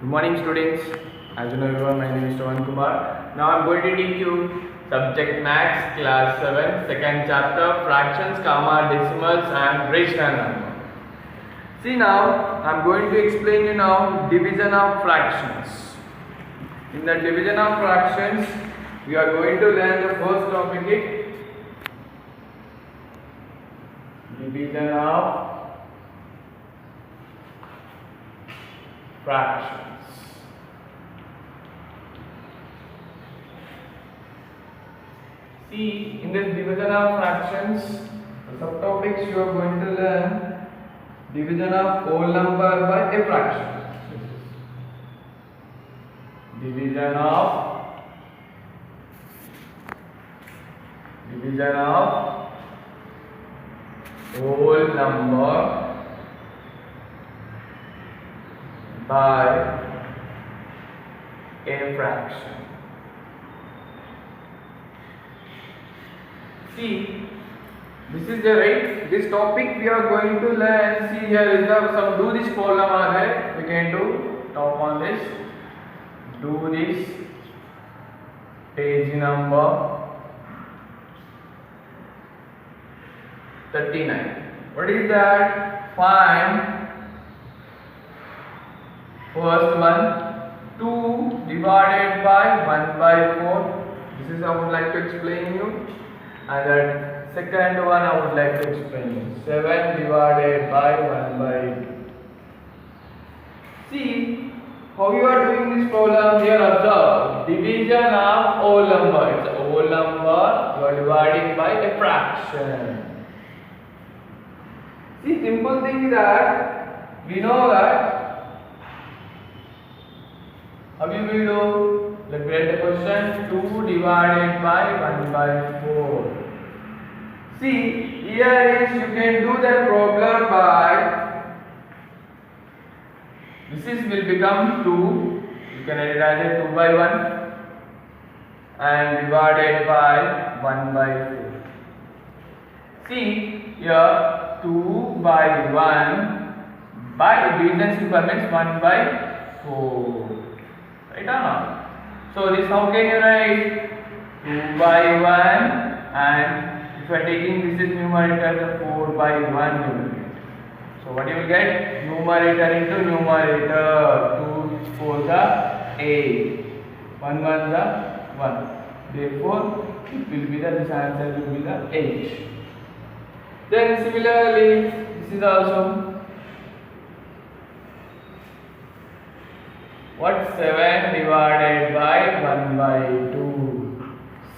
Good morning, students. As you know, everyone, my name is Shravan Kumar. Now I'm going to teach you subject Maths, class 7, second chapter, fractions, comma, decimals, and rational number. See now, I'm going to explain you now division of fractions. In the division of fractions, we are going to learn the first topic is division of fractions. See, in this division of fractions, the subtopics you are going to learn division of whole number by a fraction. Division of whole number by a fraction. See, this is the right. This topic we are going to learn. See, here is some do this problem are there. We can do top on this. Do this page number 39. What is that? Find first one 2 divided by 1 by 4. This is I would like to explain you. And the second one I would like to explain 7 divided by 1 by 2. See how you are doing this problem here. Observe division of whole number. It's a whole number you are dividing by a fraction. See, simple thing is that we know that how you will do. Let me write the question 2 divided by 1 by 4. See, here is you can do that problem by this is will become 2. You can write it as 2 by 1 and divided by 1 by 4. See, here 2 by 1 by division simple means 1 by 4. Right or not? So this how can you write 2 by 1 and if you are taking this is numerator, the 4 by 1 you will get. So what you will get? Numerator into numerator. 2 4 the 8. 1 1 the 1. Therefore it will be this answer will be the 8. Then similarly this is also what 7 divided by 1 by 2.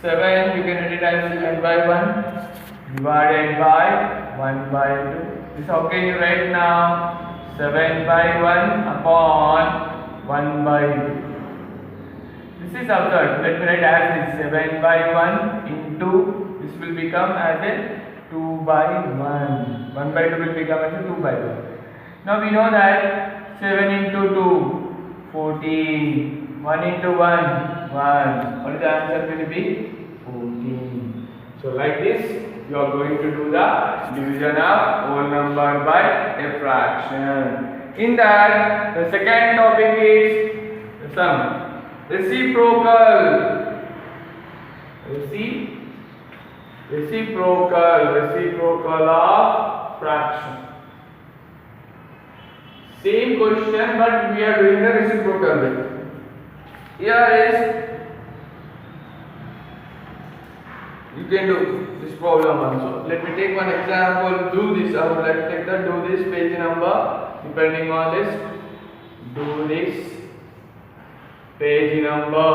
7 you can write it as 7 by 1 divided by 1 by 2. This how can you write now? 7 by 1 upon 1 by 2. This is absurd. Let me write as this 7 by 1 into this will become as a 2 by 1. 1 by 2 will become as a 2 by 1. Now we know that 7 into 2 14. 1 into 1 1. What is the answer will be? 14. So like this you are going to do the division of whole number by a fraction. In that the second topic is the sum. Reciprocal of fraction. Same question but we are doing the reciprocal way. Here is you can do this problem also. Let me take one example. Do this. I would like to take the do this page number depending on this. Do this page number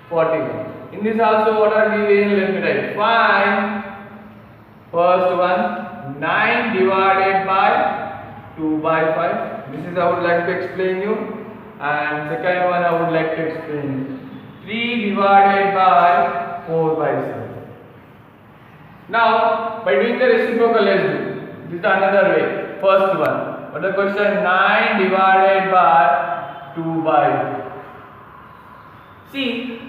41. In this also what are given? Let me write. Find first one 9 divided by 2 by 5. This is I would like to explain you. And second one I would like to explain 3 divided by 4 by 7. Now by doing the reciprocal let's do. This is another way. First one. But the question 9 divided by 2 by 2. See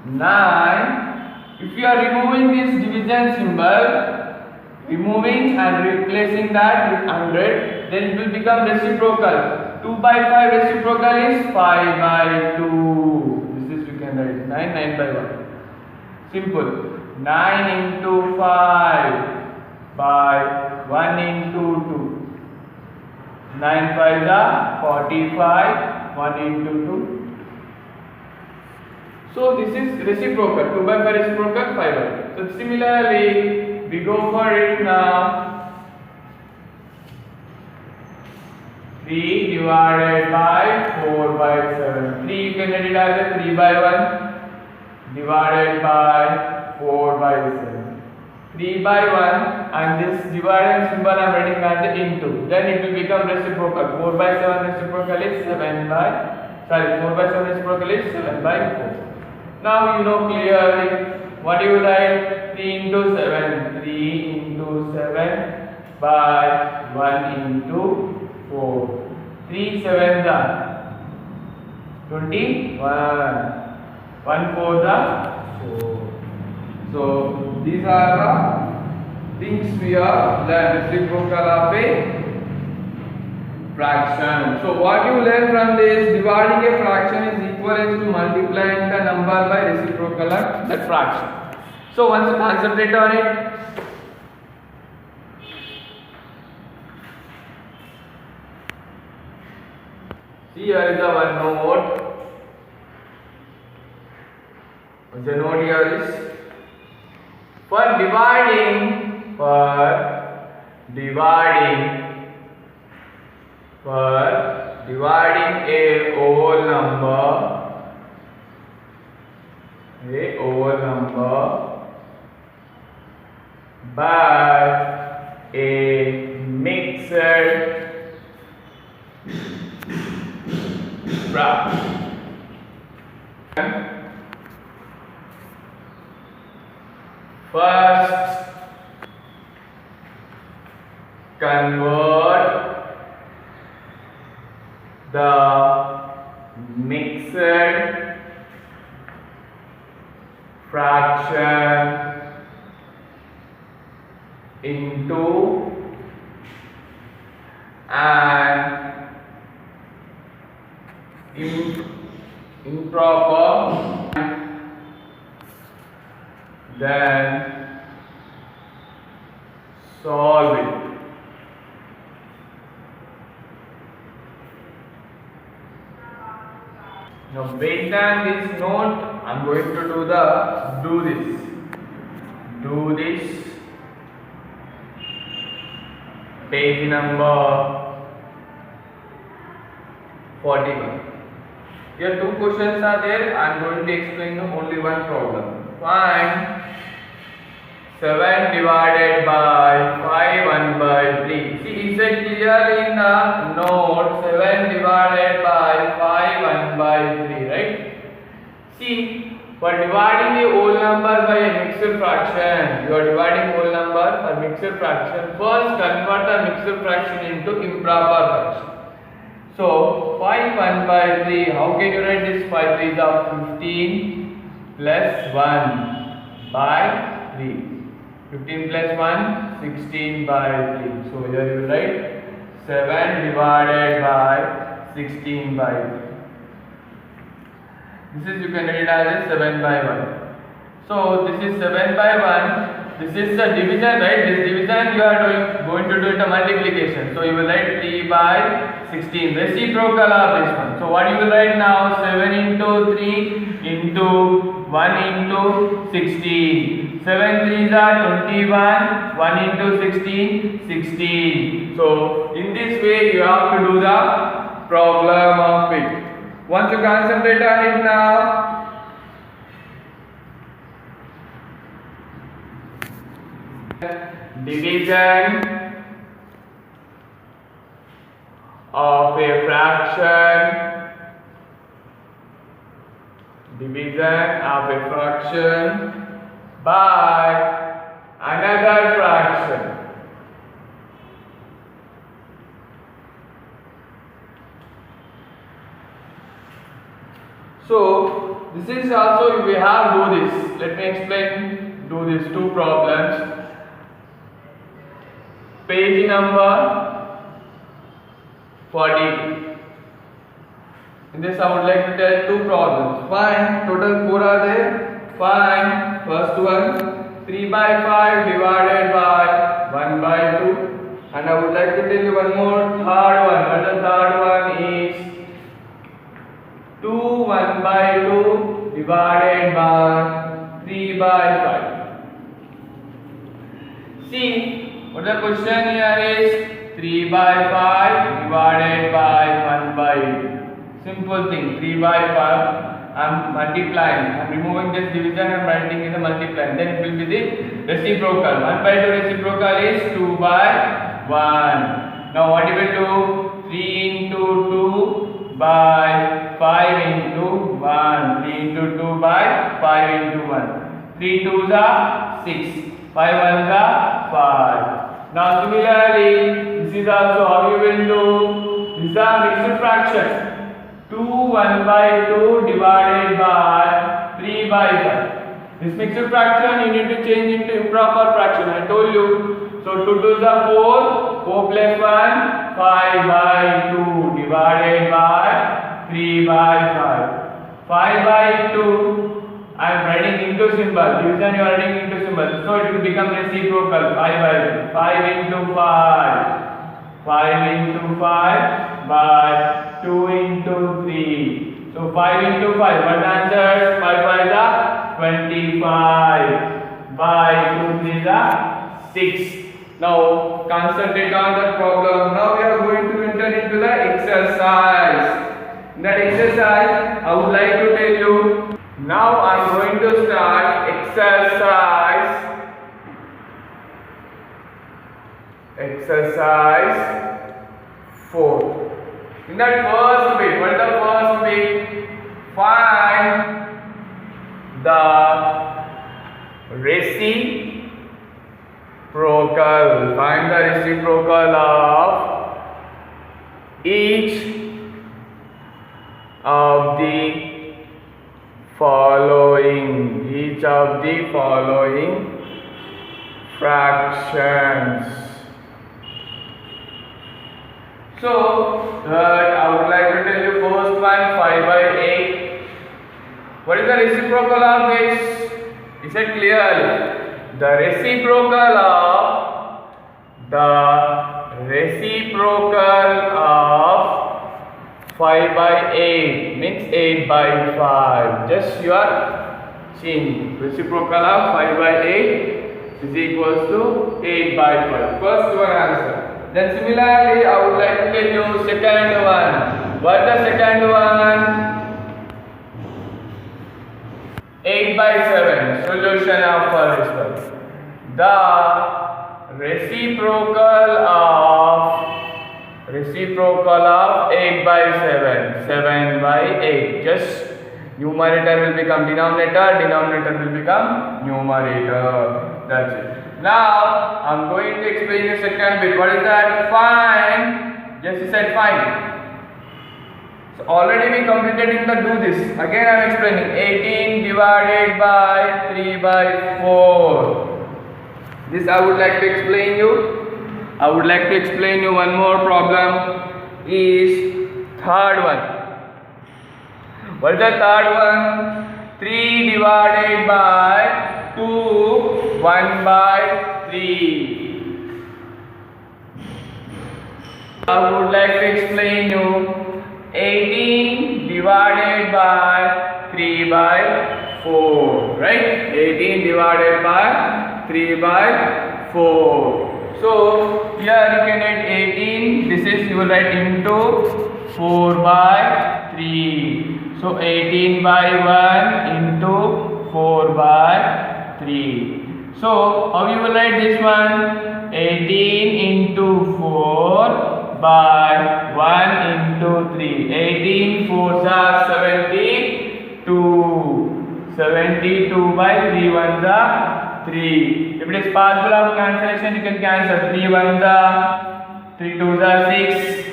9. If you are removing this division symbol, removing and replacing that with 100, then it will become reciprocal. 2 by 5 reciprocal is 5 by 2. This is we can write 9 by 1. Simple. 9 into 5 by 1 into 2. 9 5 are 45. 1 into 2. So this is reciprocal. 2 by 5 reciprocal 5 by 2. So similarly, we go for it now. 3 divided by 4 by 7. 3 you can write it as a 3 by 1 divided by 4 by 7. 3 by 1 and this dividend symbol I am writing as a into. Then it will become reciprocal. 4 by 7 reciprocal is 4 by 7 reciprocal is 7 by 4. Now you know clearly what you write. 3 into 7. 3 into 7 by 1 into 4. 3 sevens are 21. 1 fours are 4. So these are the things we are learned. Reciprocal of a fraction. So what you learn from this, dividing a fraction is equivalent to multiplying the number by reciprocal of that fraction. So once you concentrate on it. See, here is the one note. The note here is for dividing a whole number by a mixed fraction. First, convert the mixed fraction into an improper, then solve it. Now based on this note, I am going to do this page number 41. Here two questions are there. I am going to explain only one problem. Find 7 divided by 5 1 by 3. See, it said clearly in the note 7 divided by 5 1 by 3, right? See, for dividing a whole number by a mixed fraction, you are dividing whole number by mixed fraction. First, convert the mixed fraction into improper fraction. So 5 1 by 3. How can you write this? 5 3s are 15 plus 1 by 3. 15 plus 1, 16 by 3. So here you will write 7 divided by 16 by 3. This is, you can write it as 7 by 1. So this is 7 by 1. This is the division, right? This division you are going to do it a multiplication. So you will write 3 by 16. Reciprocal of this one. So what you will write now? 7 into 3 into 1 into 16. 7 3s are 21. 1 into 16, 16. So in this way you have to do the problem of it. Once you concentrate on it now. Division of a fraction. Division of a fraction by another fraction. So this is also we have do this. Let me explain. Do these two problems. Page number 40. In this I would like to tell two problems. Find total 4 are there. Find first one 3 by 5 divided by 1 by 2. And I would like to tell you one more third one. But the third one is 2 1 by 2 divided by 3 by 5. See, what the question here is 3 by 5 divided by 1 by 2. Simple thing, 3 by 5. I am multiplying. I am removing this division and writing in the multiplying. Then it will be the reciprocal. 1 by 2 reciprocal is 2 by 1. Now what you will do? 3 into 2 by 5 into 1. 3 into 2 by 5 into 1. 3 2s are 6. 5 1s are 5. Now similarly, this is also how you will do. These are mixed fractions. 2 1 by 2 divided by 3 by 5. This mixed fraction you need to change into improper fraction. I told you. So 2 2s are 4. 4 plus 1 5 by 2 divided by 3 by 5. 5 by 2. I am writing into symbol. Division you are writing into symbol. So it will become reciprocal. 5 by 2. 5 into 5. 5 into 5 by 2 into 3. So 5 into 5. What answer? 5 5 is 25. By 2 3 is 6. Now concentrate on the problem. Now we are going to enter into the exercise. In that exercise, I would like to tell you. Now I am going to start exercise 4. In that first bit, what is the first bit? Find the reciprocal. Find the reciprocal of each of the following. Each of the following fractions. So, I would like to tell you first one 5 by 8. What is the reciprocal of this? Is it clear? The reciprocal of 5 by 8 means 8 by 5. Just you are seeing reciprocal of 5 by 8 is equals to 8 by 5. First one answer. Then similarly, I would like to tell you second one. What is the second one? 8 by 7. Solution of first one. The reciprocal of 8 by 7. 7 by 8. Just numerator will become denominator. Denominator will become numerator. That's it. Now, I am going to explain the second bit. What is that? Find. Just said find. So, already we completed in the do this. Again, I am explaining. 18 divided by 3 by 4. This I would like to explain you. I would like to explain you one more problem. Is third one. What is the third one? 3 divided by 2 1 by 3. I would like to explain you 18 divided by 3 by 4. Right? 18 divided by 3 by 4. So here you can write 18. This is you will write into 4 by 3. So 18 by 1 into 4 by 3. So how you will write this one? 18 into 4 by 1 into 3. 18 4s are 72. 72 by 3 1s are 3. If it is possible of cancellation, you can cancel. 3 1s are 3 2s are 6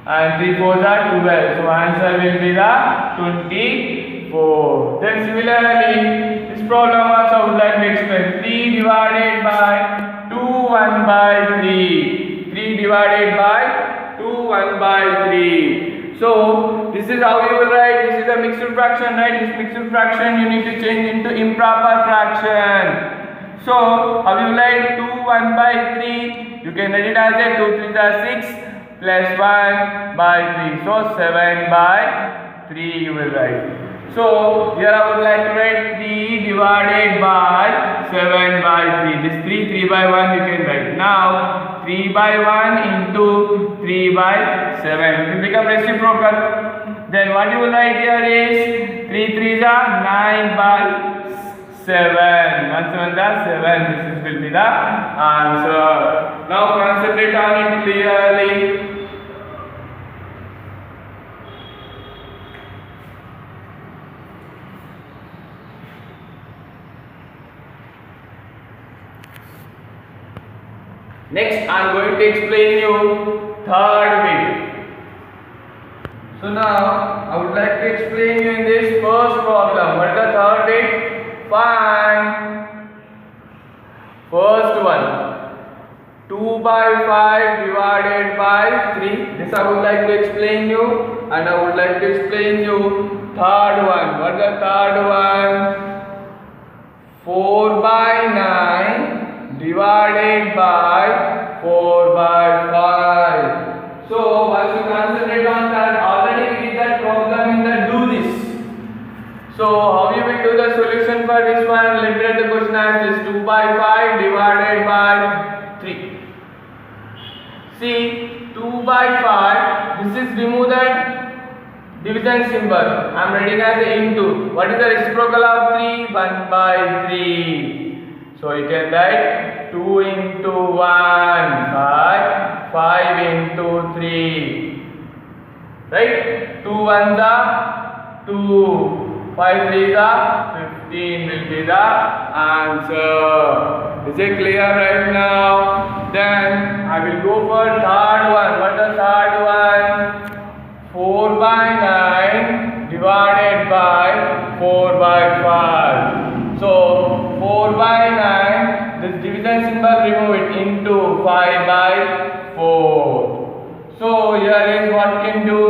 and 3 4s are 12. So answer will be the 24. Then similarly, this problem also I would like to explain. 3 divided by 2 1 by 3. 3 divided by 2 1 by 3. So this is how you will write. This is a mixed fraction, right? This mixed fraction you need to change into improper fraction. So how you write 2 1 by 3? You can write it as a 2 3 are 6 plus 1 by 3. So 7 by 3 you will write. So here I would like to write 3 divided by 7 by 3. This 3 by 1 you can write. Now 3 by 1 into 3 by 7. It will become reciprocal. Then what you will write here is 3 3s are 9 by 7. 1 7 are 7. This will be the answer. Now concentrate on it clearly. Next, I am going to explain you third bit. So now, I would like to explain you in this first problem. What is the third bit? Find first one. 2 by 5 divided by 3. This I would like to explain you, and I would like to explain you third one. What is the third one? 4 by 9 divided by 4 by 5. So once you concentrate on that, already we did that problem in the do this. So how you will do the solution for this one? Let me write the question as this: 2 by 5 divided by 3. See, 2 by 5, this is remove the division symbol. I am writing as a into. What is the reciprocal of 3? 1 by 3. So you can write 2 into 1 by 5 into 3. Right? 2 ones are 2. 5 threes are 15 will be the answer. Is it clear right now? Then I will go for third one. What is the third one? 4 by 9 divided by 4 by 5. So 4 by 9, this division symbol remove it into 5 by 4. So here is what can do: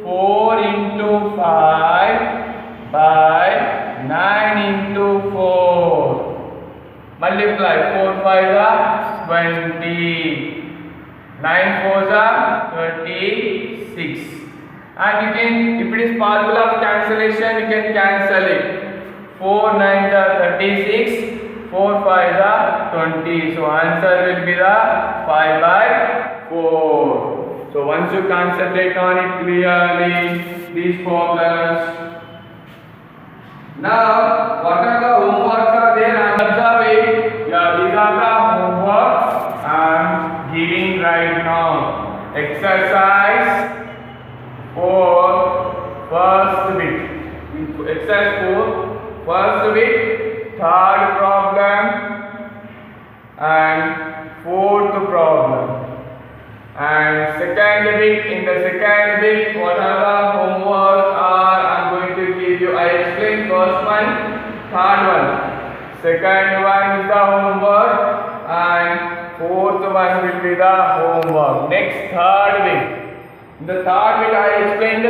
4 into 5 by 9 into 4. Multiply 4 5s are 20. 9 4s are 36. And you can, if it is possible of cancellation, you can cancel it. 4 9s are 36, 4 5s are 20. So answer will be the 5 by 4. So once you concentrate on it clearly, these problems. Now, what are the homeworks are there? I am observing. Yeah, these are the homeworks I am giving right now. Exercise 4, first bit. Exercise 4, first bit, third problem, and fourth problem. And second bit, in the second bit, what are the homework are I am going to give you. I explained first one, third one. Second one is the homework, and fourth one will be the homework. Next, third bit. In the third bit, I explained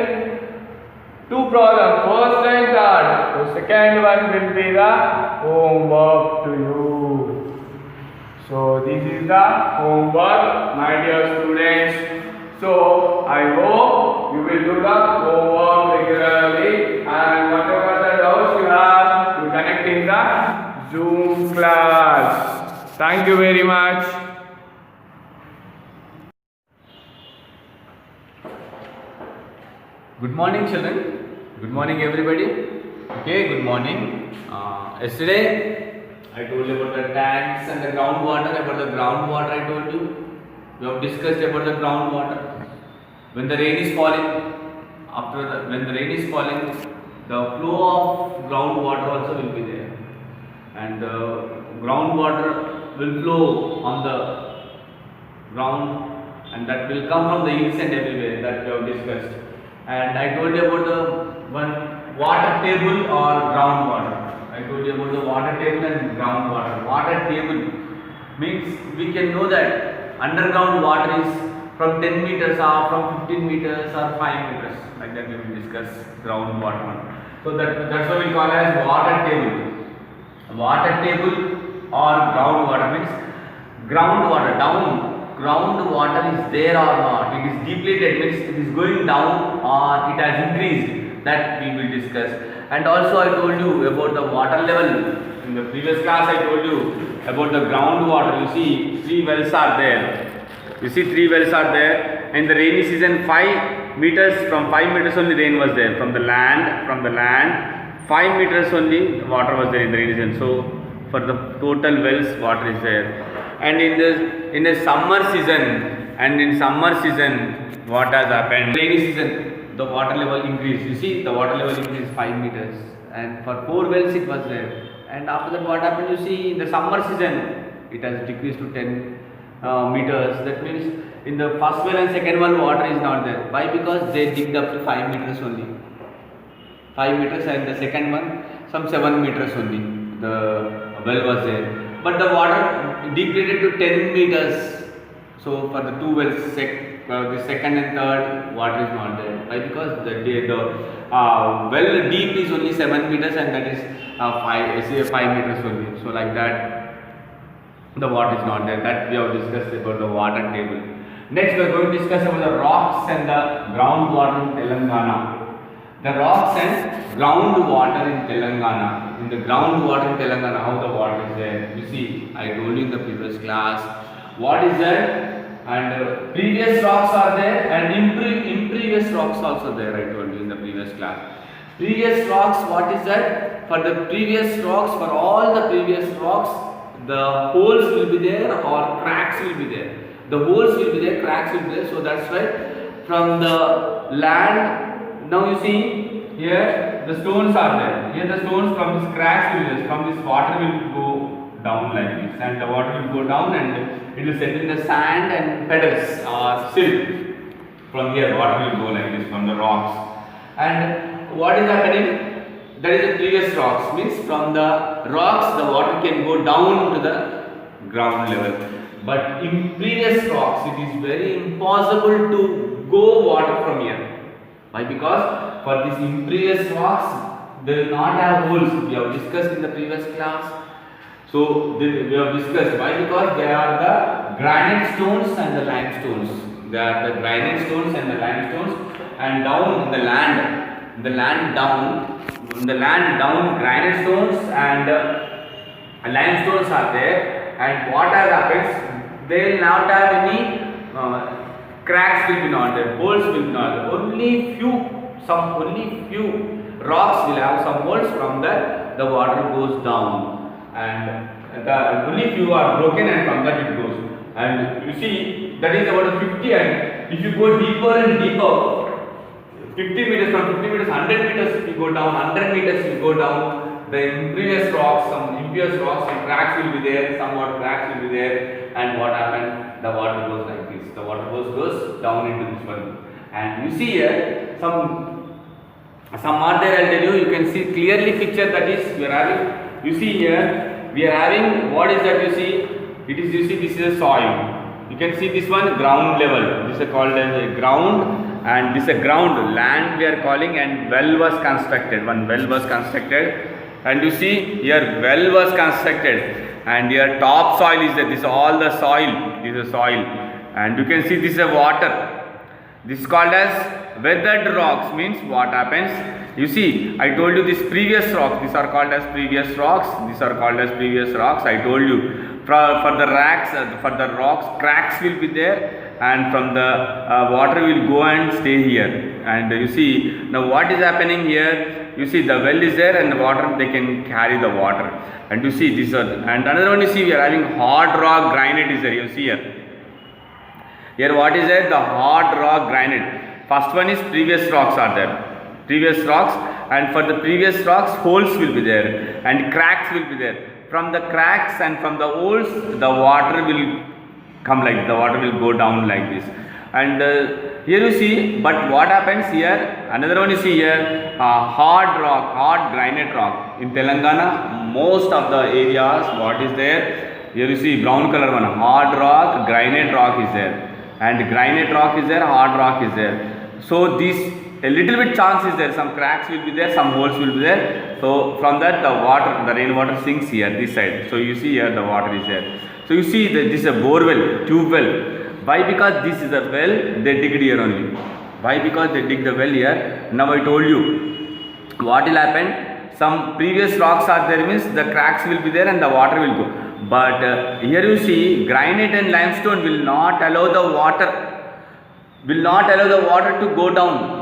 2 problems, first and third. So second one will be the homework to you. So this is the homework, my dear students. So I hope you will do the homework regularly, and whatever the doubts you have, you connect in the Zoom class. Thank you very much. Good morning, children. Good morning, everybody. Okay, good morning. Yesterday I told you about the tanks and the groundwater. About the groundwater, I told you. We have discussed about the groundwater. When the rain is falling, when the rain is falling, the flow of groundwater also will be there, and the groundwater will flow on the ground, and that will come from the east and everywhere. That we have discussed. And I told you about the one water table or groundwater. I told you about the water table and groundwater. Water table means we can know that underground water is from 10 meters or from 15 meters or 5 meters, like that we will discuss groundwater. So that's what we call as water table. Water table or groundwater means groundwater down. Groundwater is there or not? It is depleted, means it is going down or it has increased. That we will discuss. And also I told you about the water level. In the previous class I told you about the groundwater. You see 3 wells are there. You see 3 wells are there. In the rainy season 5 meters, from 5 meters only rain was there. From the land 5 meters only water was there in the rainy season. So for the total wells water is there. And in the summer season what has happened? Rainy season the water level increased. You see the water level increased 5 meters, and for 4 wells it was there. And after that what happened? You see in the summer season it has decreased to 10 meters. That means in the first well and second one water is not there. Why? Because they digged up to 5 meters only. 5 meters, and the second one some 7 meters only. The well was there. But the water degraded to 10 meters. So for the 2 wells, the second and third, water is not there. Why? Because the well deep is only 7 meters, and that is 5 meters only. So like that, the water is not there. That we have discussed about the water table. Next, we are going to discuss about the rocks and the groundwater in Telangana. The rocks and groundwater in Telangana. In the groundwater in Telangana, how the water is there. You see, I told you in the previous class what is there, and previous rocks are there, and imprevious rocks also there. I told you in the previous class. Previous rocks, what is that? For the previous rocks, for all the previous rocks, the holes will be there or cracks will be there. The holes will be there, cracks will be there. So that's why from the land. Now you see here the stones are there. Here the stones from this cracks will be there. From this water will go down like this, and the water will go down and it will settle in the sand and pebbles or silt. From here water will go like this from the rocks. And what is happening? That is the previous rocks. Means from the rocks the water can go down to the ground level. But in previous rocks it is very impossible to go water from here. Why? Because for these impervious rocks, they will not have holes. We have discussed in the previous class. So we have discussed. Why? Because they are the granite stones and the limestones. They are the granite stones and the limestones. And down in the land down, granite stones and limestones are there. And what has happened? They will not have any. Cracks will be not there, holes will be not there. Only few rocks will have some holes. From that the water goes down, and the only few are broken, and from that it goes. And you see that is about 50. And if you go deeper and deeper, 50 meters, from 50 meters, 100 meters if you go down, 100 meters you go down, the imperious rocks, some imperious rocks, some cracks will be there, somewhat cracks will be there. And what happened? The water goes like this. The water goes down into this one. And you see here some are there. I'll tell you. You can see clearly picture that is we are having. You see here we are having what is that? You see it is. You see this is a soil. You can see this one ground level. This is called as a ground, and this is a ground land we are calling. And well was constructed. One well was constructed. And you see here well was constructed, and here top soil is there. This is all the soil. This is soil, and you can see this is a water. This is called as weathered rocks. Means what happens? You see, I told you this previous rocks. These are called as previous rocks. These are called as previous rocks. I told you for the rocks, cracks will be there, and from the water will go and stay here. And you see now what is happening here. You see the well is there, and the water they can carry the water. And you see this one. And another one you see we are having hard rock granite is there. You see here. Here what is there? The hard rock granite. First one is previous rocks are there. Previous rocks, and for the previous rocks holes will be there and cracks will be there. From the cracks and from the holes the water will come like the water will go down like this. And here you see, but what happens here? Another one you see here, hard rock, hard granite rock. In Telangana, most of the areas, what is there? Here you see brown color one, hard rock, granite rock is there. and granite rock is there, hard rock is there. So this a little bit chance is there, some cracks will be there, some holes will be there. So from that the water, the rainwater sinks here this side. So you see here the water is there. So you see that this is a bore well, tube well. Why? Because this is a well, they digged here only. Why? Because they dig the well here. Now I told you what will happen. Some previous rocks are there, means the cracks will be there and the water will go. But here you see granite and limestone will not allow the water to go down,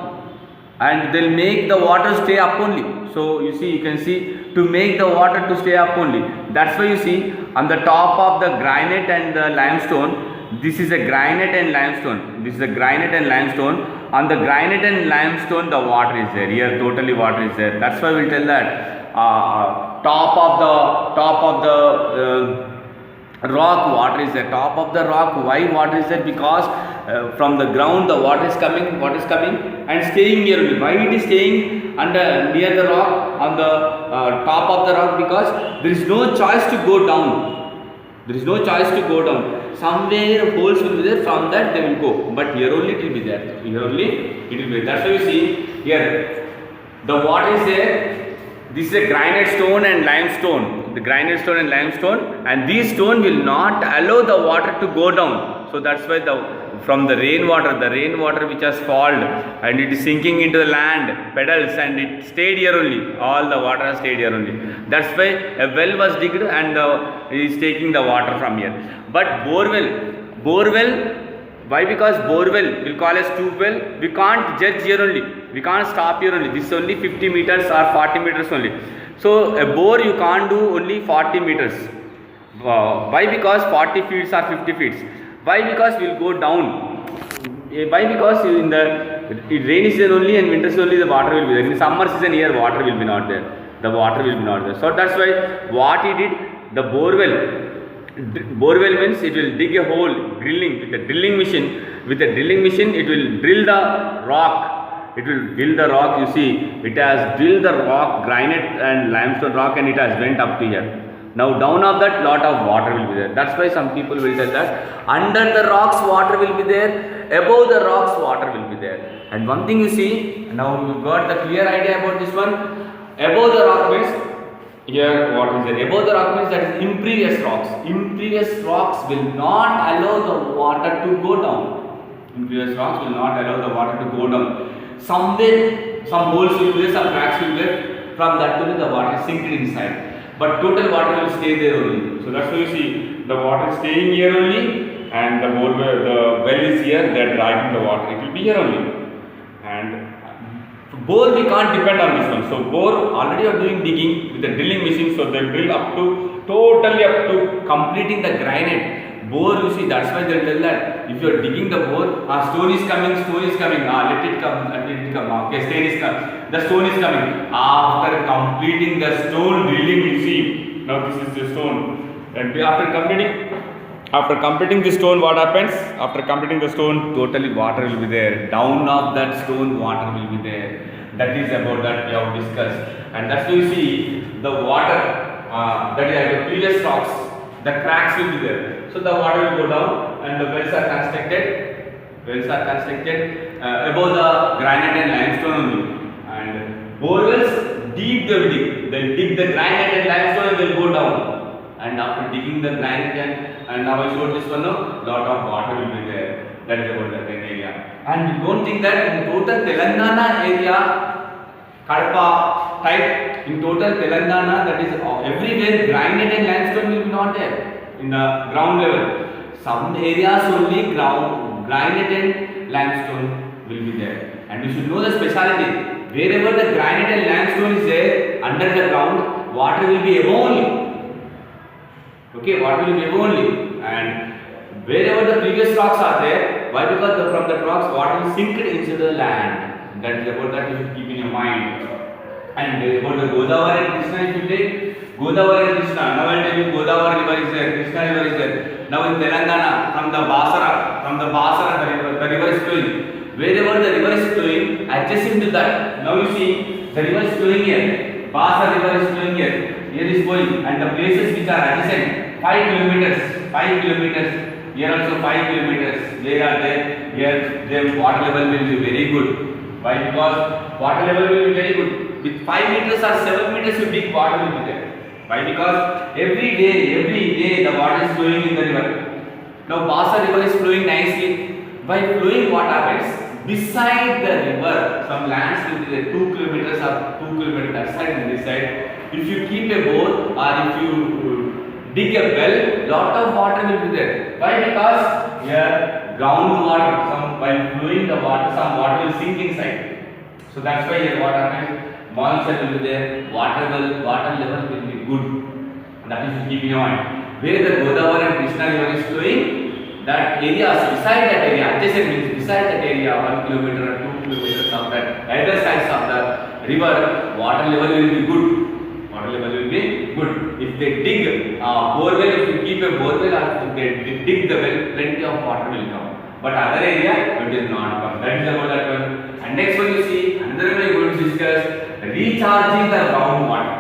and they'll make the water stay up only. So you see, you can see, to make the water to stay up only. That's why you see on the top of the granite and the limestone, this is a granite and limestone. This is a granite and limestone. On the granite and limestone, the water is there. Here, totally water is there. That's why we'll tell that top of the rock, water is there. Top of the rock, why water is there? Because from the ground, the water is coming, and staying here only. Why it is staying near the rock, on the top of the rock? Because there is no choice to go down. There is no choice to go down. Somewhere holes will be there, from that they will go. But here only it will be there. Here only it will be there. That's why you see here the water is there. This is a granite stone and limestone. The granite stone and limestone, and these stone will not allow the water to go down. So that's why from the rainwater which has fallen and it is sinking into the land, puddles, and it stayed here only. All the water has stayed here only. That's why a well was digged and is taking the water from here. But borewell, why? Because borewell will call as tube well. We can't judge here only. We can't stop here only. This is only 50 meters or 40 meters only. So a bore you can't do only 40 meters. Why? Because 40 feet or 50 feet. Why? Because we will go down. Why? Because in the rainy season only and winter season only the water will be there. In summer season here water will be not there. The water will be not there. So that's why what he did, the borewell means it will dig a hole, drilling with a drilling machine. With a drilling machine, it will drill the rock. It will drill the rock. You see, it has drilled the rock, granite and limestone rock, and it has went up to here. Now down of that, lot of water will be there. That's why some people will tell that under the rocks water will be there, above the rocks water will be there. And one thing you see, now you got the clear idea about this one. Above the rock means here what is there? Above the rock means that is impervious rocks. Impervious rocks will not allow the water to go down. Impervious rocks will not allow the water to go down. Somewhere some holes will be there, some cracks will be there. From that only the water is sinked inside. But total water will stay there only. So that's why you see the water is staying here only, and the well is here. They are dragging the water. It will be here only. And bore we can't depend on this one. So bore already are doing digging with the drilling machine. So they will drill up to totally up to completing the granite. Bore, you see, that's why they tell that if you are digging the bore, stone is coming, let it come, okay, the stone is coming. After completing the stone drilling, you see, now this is the stone. And after completing the stone, what happens? After completing the stone, totally water will be there. Down of that stone, water will be there. That is about that we have discussed. And that's why you see the water, that is the previous rocks, the cracks will be there. So the water will go down, and the wells are constructed. Above the granite and limestone only. And bore wells deep they will dig. They will dig the granite and limestone and they will go down. And after digging the granite and now I showed this one, lot of water will be there. That is about that area. And don't think that in total Telangana area, Kadapa type, in total Telangana, that is everywhere granite and limestone will be not there. In the ground level, some areas only granite and limestone will be there, and you should know the speciality. Wherever the granite and limestone is there under the ground, water will be above only. Okay, water will be above only, and wherever the previous rocks are there, why? Because from the rocks water will sink into the land. That is about that you should keep in your mind. And about the Godavari and Krishna, if you take Godavari and Krishna, now I tell you Godavari river is there, Krishna river is there. Now in Telangana, from the Basara, the river is flowing. Wherever the river is flowing, adjacent to that, now you see the river is flowing here. Basara river is flowing here. Here is flowing, and the places which are adjacent, 5 kilometers. Here also 5 kilometers. Where are they? Here their water level will be very good. Why? Because water level will be very good. With 5 meters or 7 meters, you big water will be there. Why? Because every day the water is flowing in the river. Now Basa river is flowing nicely. By flowing, what happens? Beside the river, some lands will be there 2 kilometers or 2 kilometers that side and this side. If you keep a bore or if you dig a well, lot of water will be there. Why? Because here groundwater, while flowing the water, some water will sink inside. So that's why here what happens? Moisture will be there, water level will be good. That is to keep in mind. Where the Godavari and Krishna river is flowing, that area, beside that area, adjacent means beside that area, 1 kilometer or 2 kilometers of that, either sides of the river, water level will be good. Water level will be good. If they dig borewell, if you keep a borewell or if they dig the well, plenty of water will come. But other area, it will not come. That is about that one. And next one you see, another one we are going to discuss, recharging the groundwater.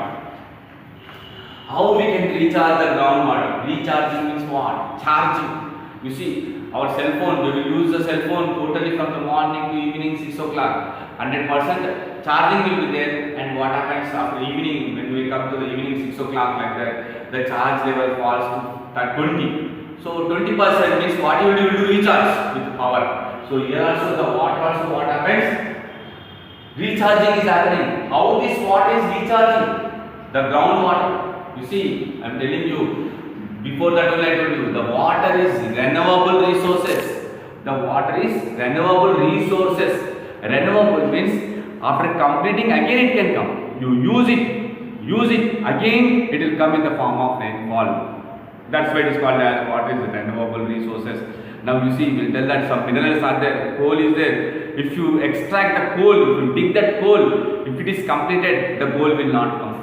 How we can recharge the groundwater? Recharging means what? Charging. You see, our cell phone, we will use the cell phone totally from the morning to evening 6 o'clock. 100% charging will be there, and what happens after evening, when we come to the evening 6 o'clock like that, the charge level falls to 20. So 20% means what you will do to recharge with power. So here also the water also what happens? Recharging is happening. How this water is recharging? The groundwater. You see, I am telling you, before that only I told you, the water is renewable resources. The water is renewable resources. Renewable means after completing again it can come. You use it, again it will come in the form of rainfall. That's why it is called as what is renewable resources. Now you see, we'll tell that some minerals are there, coal is there. If you extract the coal, if you dig that coal, if it is completed, the coal will not come.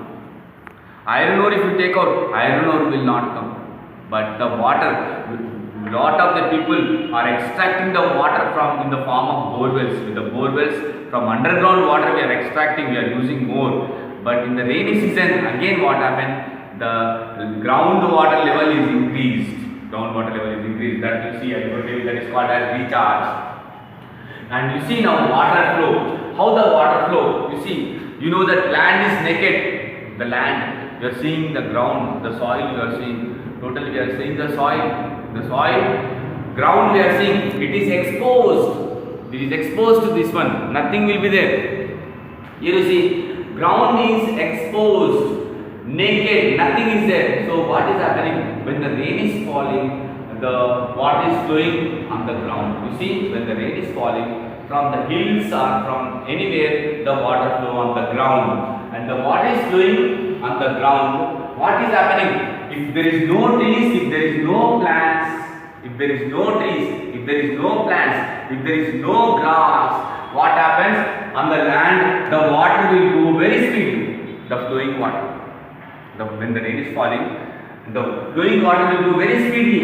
Iron ore, if you take out, iron ore will not come. But the water, lot of the people are extracting the water from in the form of borewells. With the borewells, from underground water we are extracting, we are using more. But in the rainy season, again what happened? The groundwater level is increased. Groundwater level is increased. That you see, I told you, that is called as recharge. And you see now water flow. How the water flow? You see, you know that land is naked. The land, you are seeing the ground, the soil you are seeing. Totally we are seeing the soil, ground we are seeing, it is exposed. It is exposed to this one. Nothing will be there. Here you see, ground is exposed, naked, nothing is there. So what is happening? When the rain is falling, the water is flowing on the ground. You see, when the rain is falling, from the hills or from anywhere, the water flow on the ground. And the water is flowing on the ground. What is happening? If there is no trees, if there is no plants, if there is no trees, if there is no plants, if there is no grass, what happens? On the land, the water will go very speedily. The flowing water. When the rain is falling, the flowing water will go very speedily.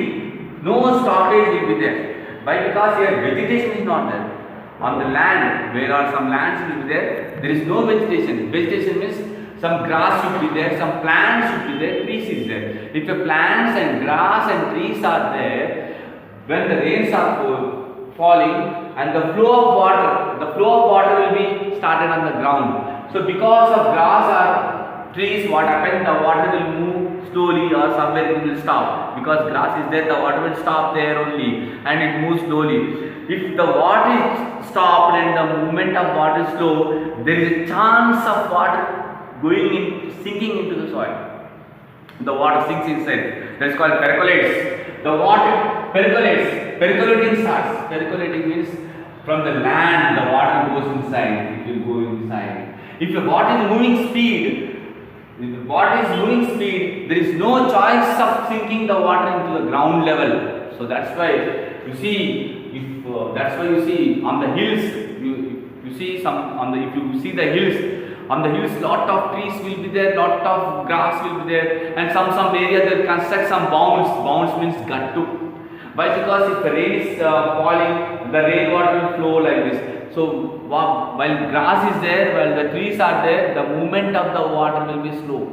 No stoppage will be there. Why? Because here vegetation is not there. On the land, where are some lands will be there is no vegetation. Vegetation means some grass should be there, some plants should be there, trees is there. If the plants and grass and trees are there, when the rains are falling and the flow of water will be started on the ground. So because of grass or trees, what happens? The water will move slowly or somewhere it will stop. Because grass is there, the water will stop there only and it moves slowly. If the water is stopped and the movement of water is slow, there is a chance of water going in, sinking into the soil. The water sinks inside. That is called percolates. The water percolates. Percolating starts. Percolating means from the land the water goes inside. It will go inside. If the water is moving speed, there is no choice of sinking the water into the ground level. So that's why you see. That's why you see on the hills. You see some on the. If you see the hills. On the hills, lot of trees will be there, lot of grass will be there, and some area they will construct some bounds. Bounds means gattu. Why? Because if the rain is falling, the rainwater will flow like this. So while grass is there, while the trees are there, the movement of the water will be slow.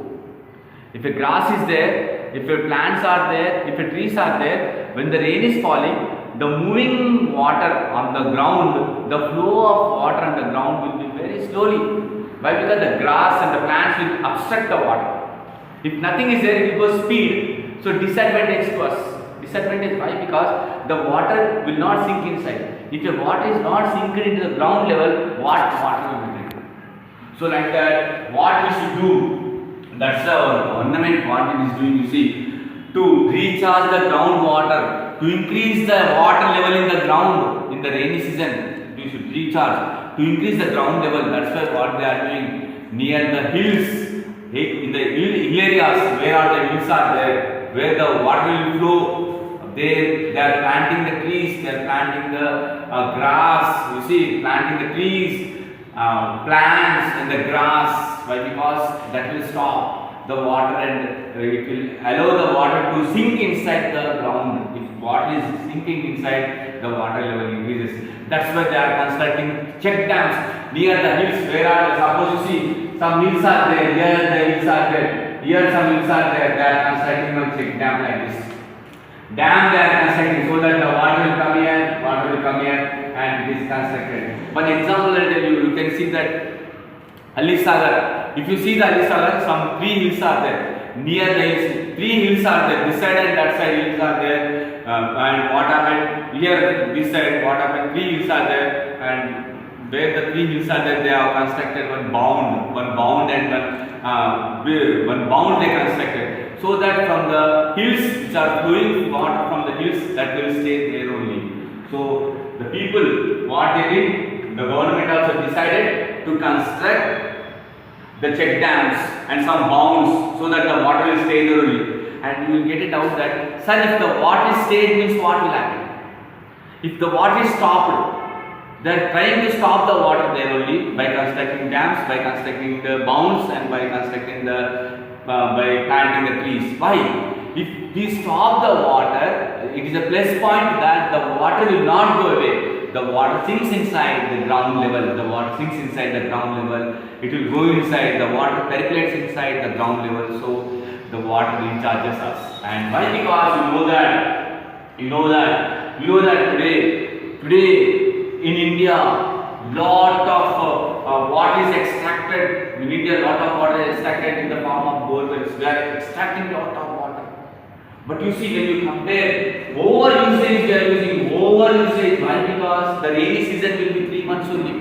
If a grass is there, if your plants are there, if your trees are there, when the rain is falling, the moving water on the ground, the flow of water on the ground will be very slowly. Why? Because the grass and the plants will obstruct the water. If nothing is there, it will go speed. So disadvantage to us. Disadvantage why? Because the water will not sink inside. If the water is not sinking into the ground level, what water will be drinking? So like that, what we should do, that's our ornament what it is doing, you see, to recharge the groundwater, to increase the water level in the ground in the rainy season, we should recharge, to increase the ground level. That's why what they are doing near the hills, in the hill areas, where are the hills are there, where the water will flow. They are planting the trees, they are planting the grass, you see, planting the trees, plants and the grass. Why? Because that will stop the water and it will allow the water to sink inside the ground. If water is sinking inside, the water level increases. That's why they are constructing check dams near the hills. Where are, suppose you see, some hills are there, here the hills are there, here some hills are there, they are constructing a check dam like this. Dam they are constructing so that the water will come here, and it is constructed. One example I tell you, you can see that Ali Sagar. If you see the Ali Sagar, some 3 hills are there. Near the hills, 3 hills are there. This side and that side hills are there. And what happened here? This side, what happened? 3 hills are there. And where the 3 hills are there, they have constructed one bound and one bound they constructed. So that from the hills which are flowing water from the hills, that will stay there only. So the people, what they did, the government also decided to construct the check dams and some bounds so that the water will stay there only. And you will get it out that, sir, if the water stayed, means what will happen? If the water is stopped, they are trying to stop the water there only by constructing dams, by constructing the bounds, and by constructing the by planting the trees. Why? If we stop the water, it is a plus point that the water will not go away. The water sinks inside the ground level. The water sinks inside the ground level. It will go inside. The water percolates inside the ground level. So the water recharges us. And why? Because you know that today in India, lot of water is extracted. In India, lot of water is extracted in the form of borewells. They are extracting lot of water. But you see, when you compare over usage, they are using over usage. Why? Because the rainy season will be 3 months only.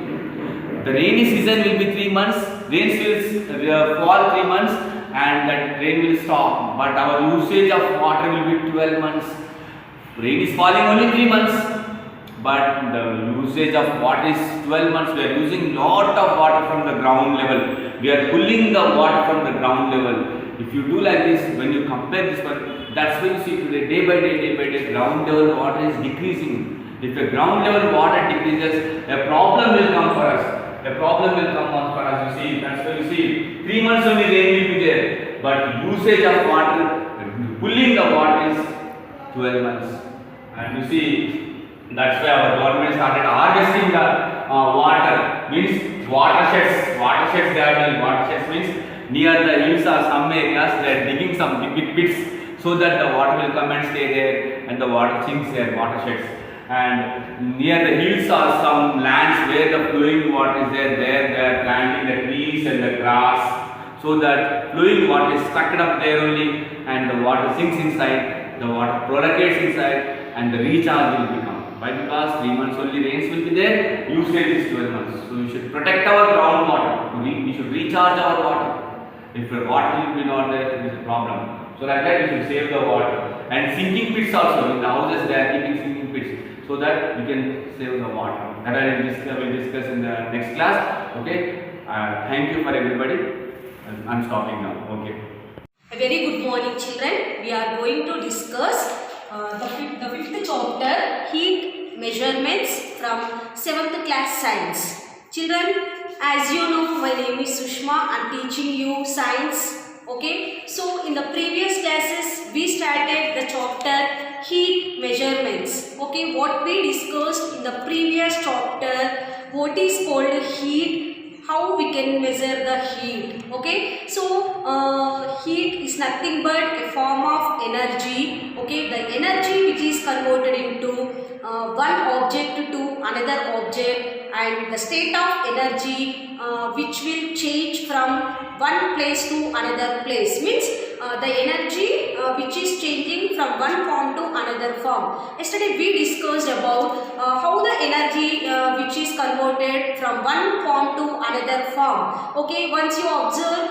The rainy season will be 3 months. Rains will fall 3 months, and that rain will stop. But our usage of water will be 12 months. Rain is falling only 3 months. But the usage of water is 12 months. We are using lot of water from the ground level. We are pulling the water from the ground level. If you do like this, when you compare this one, that's why you see today, day by day, ground level water is decreasing. If the ground level water decreases, a problem will come for us. A problem will come on for us. You see, that's why you see 3 months only rain will be there. But usage of water, pulling the water is 12 months. And you see, that's why our government started harvesting the water. Means watersheds. Watersheds they are doing. Watersheds means near the hills or some areas they are digging some big pits so that the water will come and stay there and the water sinks there. Watersheds. And near the hills are some lands where the flowing water is there. There they are planting the trees and the grass so that flowing water is stuck up there only and the water sinks inside. The water proliferates inside and the recharge will become. Why? Because 3 months only rains will be there, usage is 12 months. So we should protect our groundwater. We should recharge our water. If your water will be not there, it is a problem. So like that we should save the water. And sinking pits also, in the houses they are keeping sinking pits so that we can save the water. That I will discuss in the next class. Okay. Thank you for everybody. I'm stopping now. Okay. A very good morning, children. We are going to discuss the fifth chapter, heat measurements from 7th class science. Children, as you know, my name is Sushma. I am teaching you science. Okay, so in the previous classes we started the chapter heat measurements. Okay, what we discussed in the previous chapter, what is called heat, how we can measure the heat. Okay, so heat is nothing but a form of energy. Okay, the energy which is converted into one object to another object, and the state of energy which will change from one place to another place, means the energy which is changing from one form to another form. Yesterday we discussed about how the energy which is converted from one form to another form. Okay, once you observe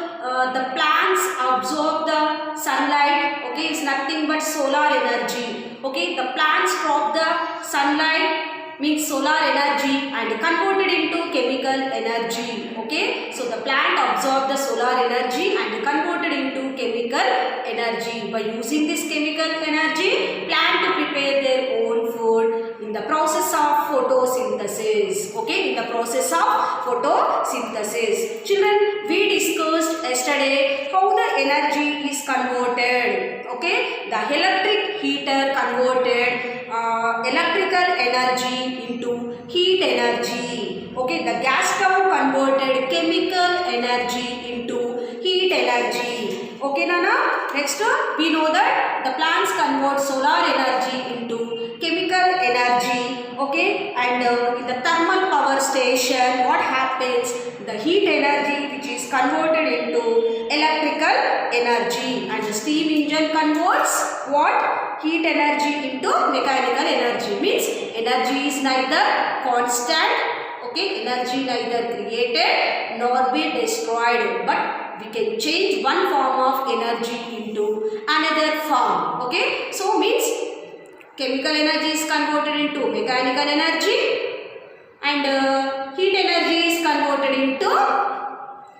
the plants absorb the sunlight. Okay, it's nothing but solar energy. Okay, the plants drop the sunlight, means solar energy, and converted into chemical energy. Okay, so the plant absorb the solar energy and converted into chemical energy. By using this chemical energy, plant to prepare their own food in the process of photosynthesis. Okay, in the process of photosynthesis. Children, we discussed yesterday how the energy is converted. Okay, the electric heater converted electrical energy into heat energy. Okay, the gas stove converted chemical energy into heat energy. Okay, Nana? Next, we know that the plants convert solar energy into chemical energy. Okay, and in the thermal power station, what happens? The heat energy which is converted into electrical energy, and the steam engine converts what? Heat energy into mechanical energy, means energy is neither constant. Okay, energy neither created nor be destroyed, but we can change one form of energy into another form. Okay, so means chemical energy is converted into mechanical energy, and heat energy is converted into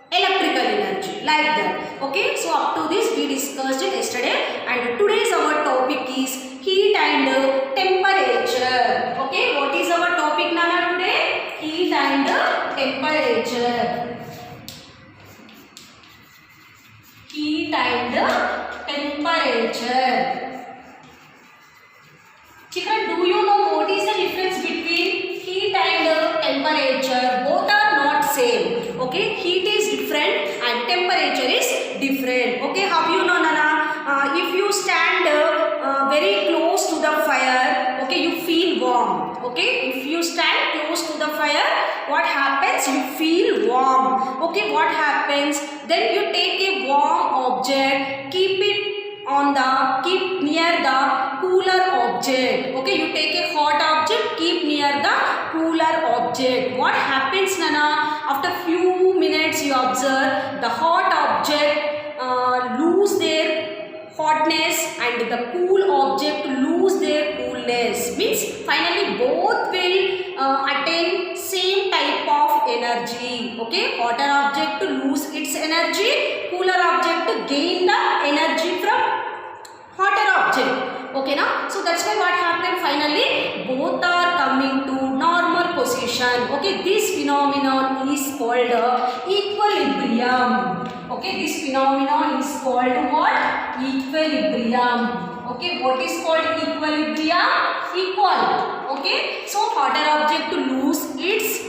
electrical energy, like that. Okay, so up to this we discussed it yesterday, and today's our topic is heat and temperature. Okay, what is our topic, Nana, today? Heat and temperature. Heat and temperature. Children, do you know what is the difference between heat and temperature? Both are not same. Okay, heat is different and temperature is different. Okay, how you know, Nana? If you stand very close to the fire, okay, you feel warm. Okay, if you stand close to the fire, what happens? You feel warm. Okay, what happens? Then you take a warm object, keep near the cooler object. Okay, you take a hot object, keep near the cooler object. What happens, Nana? After few minutes you observe the hot object lose their hotness and the cool object lose their coolness. Means finally both will attain same type of energy. Okay, hotter object to lose its energy, cooler object to gain the energy from hotter object. Okay, now so that's why what happened, finally both are coming to normal position. Okay, this phenomenon is called equilibrium. Okay, this phenomenon is called what? Equilibrium. Okay, what is called equilibrium? Equal. Okay, so hotter object to lose its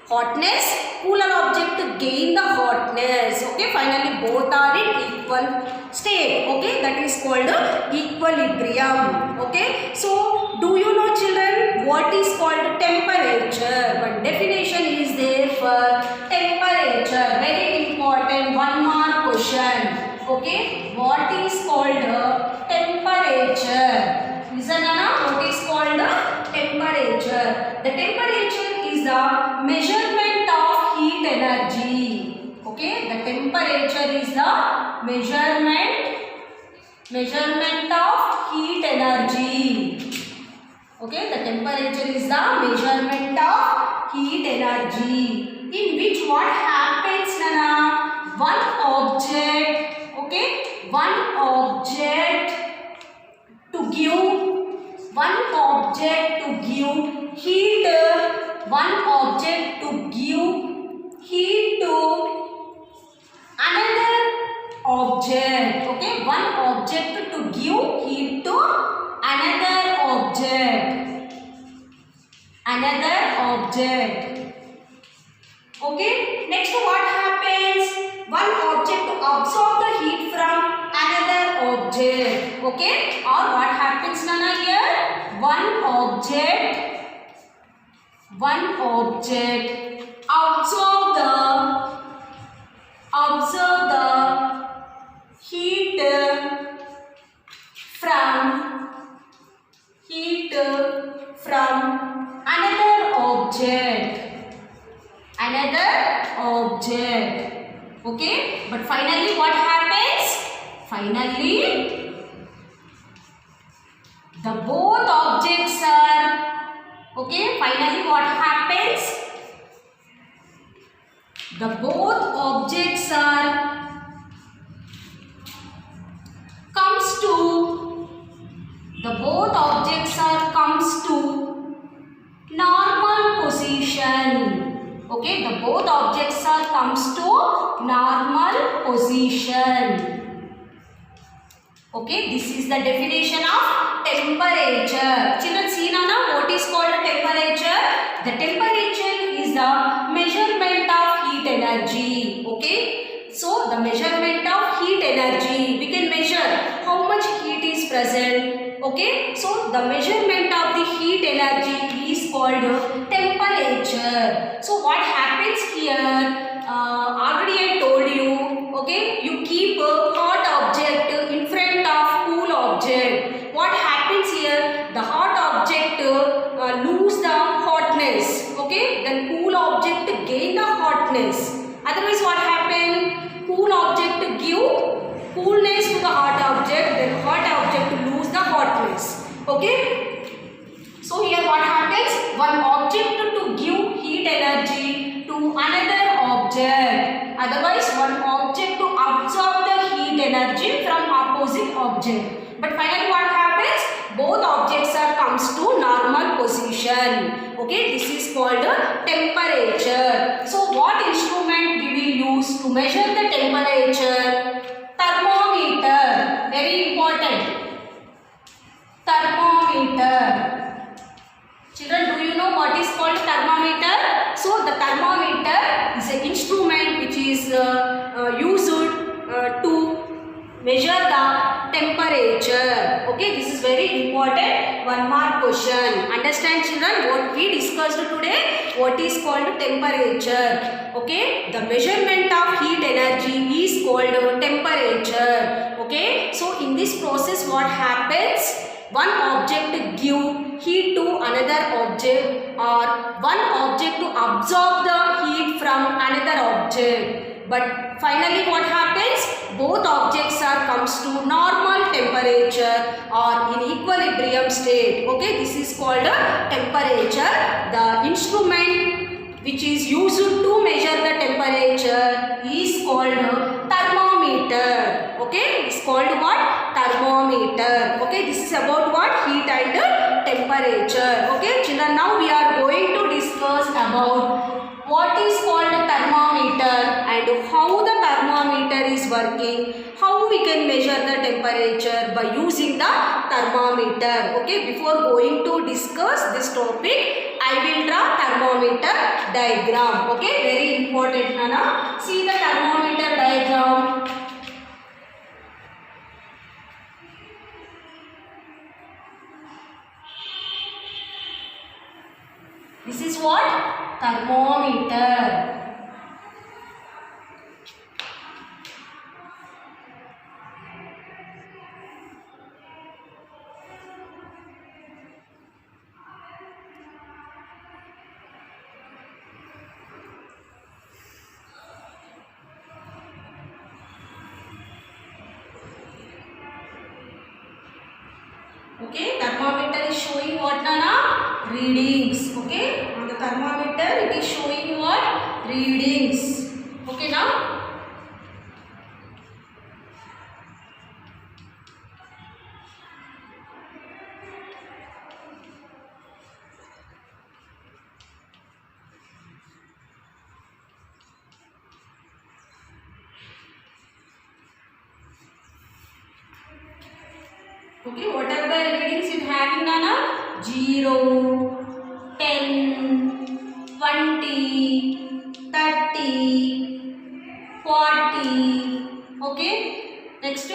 hotness, cooler object to gain the hotness. Okay, finally both are in equal state. Okay, that is called equilibrium. Okay, so do you know, children, what is called temperature? One definition is there for temperature. Very important, one more question. Okay, what is called temperature? Listen, Anna, what is called temperature? The temperature is the measurement of heat energy. Okay, the temperature is the measurement of heat energy. Okay, the temperature is the measurement of heat energy, in which what happens, Nana? One object, okay, one object to give heat, one object to give heat to another object. Okay, one object to give heat to another object. Okay, next Okay, or what happens Nana here? One object absorb the heat from another object. Okay, but finally what happens? Finally the both objects are, okay, finally what happens? The both objects are comes to normal position. Okay, the both objects are comes to normal position. Okay, this is the definition of temperature. Children, see now what is called temperature? The temperature is the measurement of heat energy. Okay, so the measurement of heat energy, we can measure how much heat is present. Okay, so the measurement of the heat energy is called temperature. So what happens here? Already I told you. Okay, you keep a hot object in front of cool object. What happens here? The hot object lose the hotness. Okay, then cool object gain the hotness. Otherwise, what happen? Cool object give coolness to the hot object, then hot object lose the hotness. Okay. So here what happens? One object to give heat energy to another object. Otherwise, one object to absorb the heat energy from opposite object. But finally, what happens? Both objects are comes to normal position. Okay, this is called temperature. So, what instrument we will use to measure the temperature? Thermometer. Very important. Thermometer. Children, do you know what is called thermometer? So, the thermometer is an instrument which is used to measure the temperature. Okay, this is very important. One more question. Understand children what we discussed today? What is called temperature? Okay, the measurement of heat energy is called temperature. Okay, so in this process what happens? One object give heat to another object, or one object to absorb the heat from another object. But finally what happens? Both objects are comes to normal temperature or in equilibrium state. Okay, this is called temperature. The instrument which is used to measure the temperature is called thermometer. Okay, it's called what? Thermometer. Okay, this is about what? Heat and temperature. Okay, children, now we are going to discuss about what is called a thermometer and how the thermometer is working, how we can measure the temperature by using the thermometer. Okay, before going to discuss this topic, I will draw thermometer diagram. Okay, very important, Nana. See the thermometer diagram. This is what? Thermometer. Okay, thermometer is showing what, Nana? Readings. Okay, on the thermometer it is showing what? Readings. Okay, now? Okay, what are the readings it having, Nana? 0, 10, 20, 30, 40. Okay, next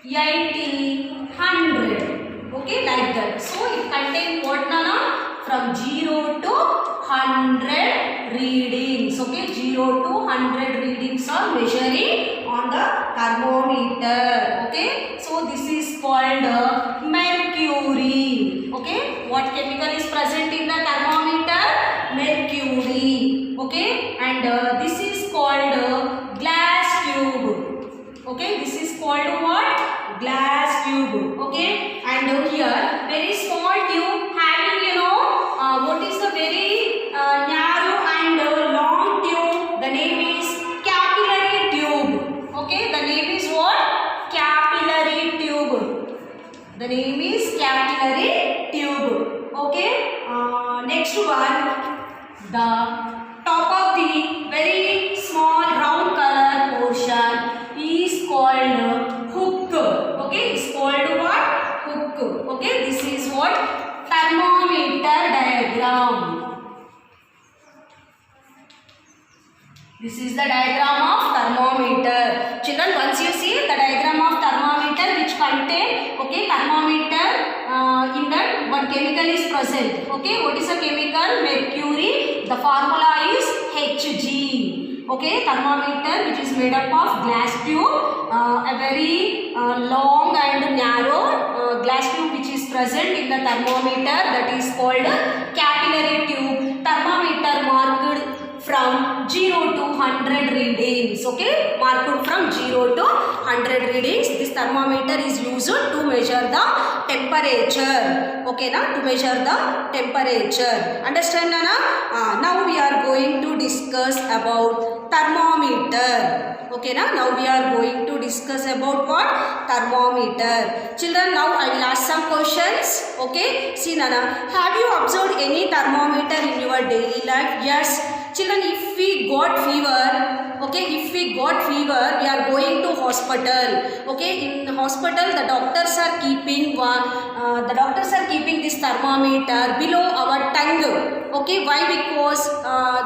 80, 100. Okay, like that. So it contains what, Nana? From 0 to 100 readings. Okay, 0 to 100 readings are measuring on the thermometer. Okay, so this is called mercury. Okay, what chemical is present in the thermometer? Mercury. Okay, and this is called glass tube. Okay, this is called what? Glass tube. Okay, and here very small tube having, what is the very narrow and long tube? The name is capillary tube. Okay, the name is what? Capillary tube. The name is capillary tube. Okay, next one. The top of the very small round color portion is called hook. Okay, it's called what? Hook. Okay, this is what? Thermometer diagram. This is the diagram of thermometer. Children, once you see the diagram of thermometer which contain, okay, thermometer, in that one chemical is present. Okay, what is the chemical? Mercury. The formula is Hg. Okay, thermometer which is made up of glass tube, a very long and narrow glass tube which is present in the thermometer, that is called capillary tube. Thermometer marked from 0 to 100 readings. Okay, marked from 0 to 100 readings. This thermometer is used to measure the temperature. Okay, na, to measure the temperature. Understand, Nana? Now we are going to discuss about thermometer. Okay, now we are going to discuss about what? Thermometer. Children, now I will ask some questions. Okay, see, Nana, have you observed any thermometer in your daily life? Yes. Children, if we got fever, okay, if we got fever, we are going to hospital. Okay, in hospital the doctors are keeping this thermometer below our tongue. Okay, why? Because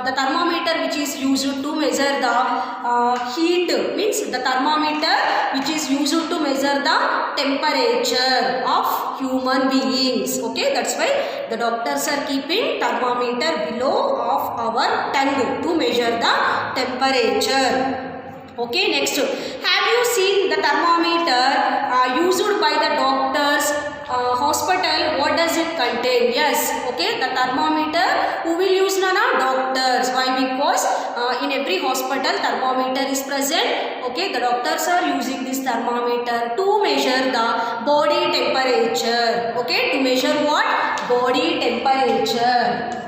the thermometer which is used to measure the heat, means the thermometer which is used to measure the temperature of human beings. Okay, that's why the doctors are keeping thermometer below of our tongue to measure the temperature. Okay, next, have you seen the thermometer used by the doctors hospital? What does it contain? Yes, okay, the thermometer who will use, Nana? Doctors. Why? Because in every hospital thermometer is present. Okay, the doctors are using this thermometer to measure the body temperature. Okay, to measure what? Body temperature.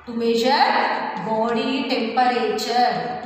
To measure body temperature.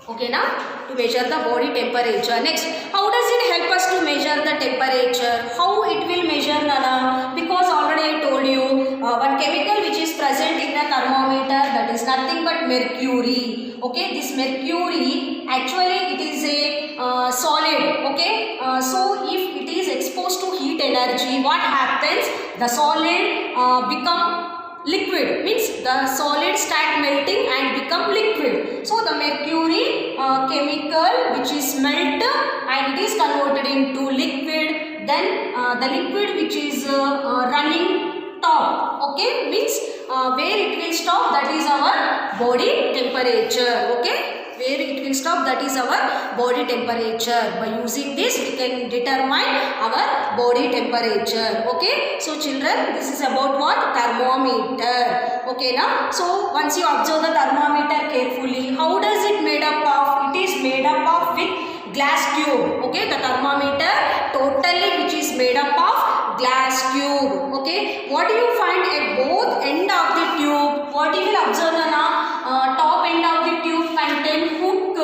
Okay, now to measure the body temperature. Next, how does it help us to measure the temperature? How it will measure, Nana? Because already I told you one chemical which is present in the thermometer, that is nothing but mercury. Okay, this mercury actually it is a solid. Okay, so if it is exposed to heat energy, what happens? The solid become liquid, means the solid start melting and become liquid. So the mercury chemical which is melt and it is converted into liquid, then the liquid which is running top, okay, means where it will stop, that is our body temperature. Okay, where it will stop, that is our body temperature. By using this we can determine our body temperature. Okay, so children, this is about what? Thermometer. Okay, now so once you observe the thermometer carefully, how does it made up of? It is made up of with glass tube. Okay, the thermometer totally which is made up of glass tube. Okay, what do you find at both end of the tube? What you will observe, Nana? Top end of the tube contain hook,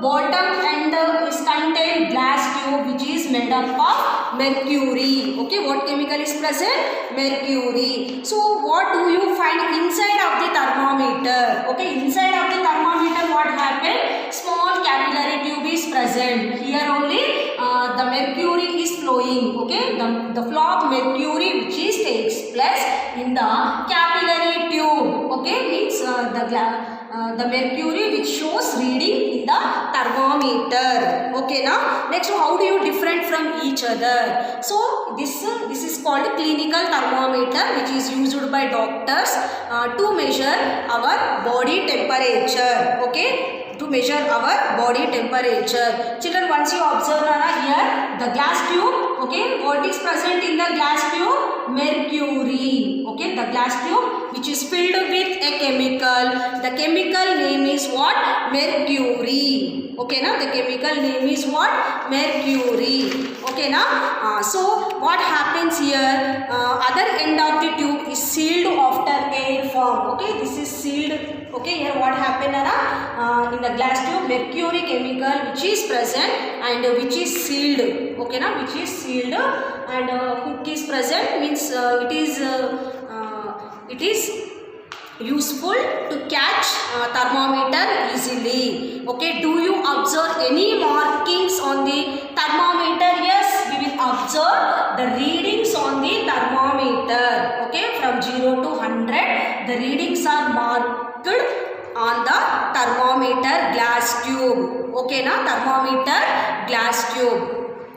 bottom end is contain glass tube which is made up of mercury. Okay, what chemical is present? Mercury. So what do you find inside of the thermometer? Okay, inside of the thermometer what happened? Small capillary tube is present. Here only the mercury is flowing. Okay, the flow of mercury which is takes place in the capillary tube. Okay, means the mercury which shows reading in the thermometer. Okay, now next, how do you different from each other? So this is called clinical thermometer, which is used by doctors to measure our body temperature. Okay, to measure our body temperature. Children, once you observe here the glass tube. Okay, what is present in the glass tube? Mercury. Okay, the glass tube which is filled with a chemical. The chemical name is what? Mercury. Okay, now the chemical name is what? Mercury. Okay, now so what happens here? Other end of the tube is sealed after air form. Okay, this is sealed. Okay, here what happened in the glass tube? Mercury chemical which is present and which is sealed. Okay, now which is sealed and hook is present, means it is useful to catch thermometer easily. Okay, do you observe any markings on the thermometer? Yes, we will observe the readings on the thermometer. Okay, from 0 to 100 the readings are marked on the thermometer glass tube. Okay, now thermometer glass tube.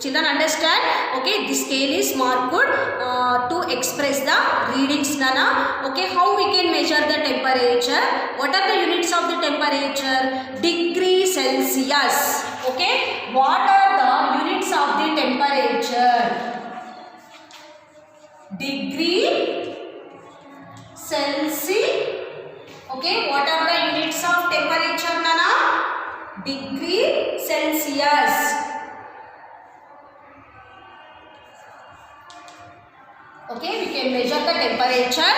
Children, understand? Okay, this scale is marked to express the readings. Nana. Okay, how we can measure the temperature? What are the units of the temperature? Degree Celsius. Okay, what are the units of the temperature? Degree Celsius. Okay, what are the units of temperature, Nana? Degree Celsius. Okay, we can measure the temperature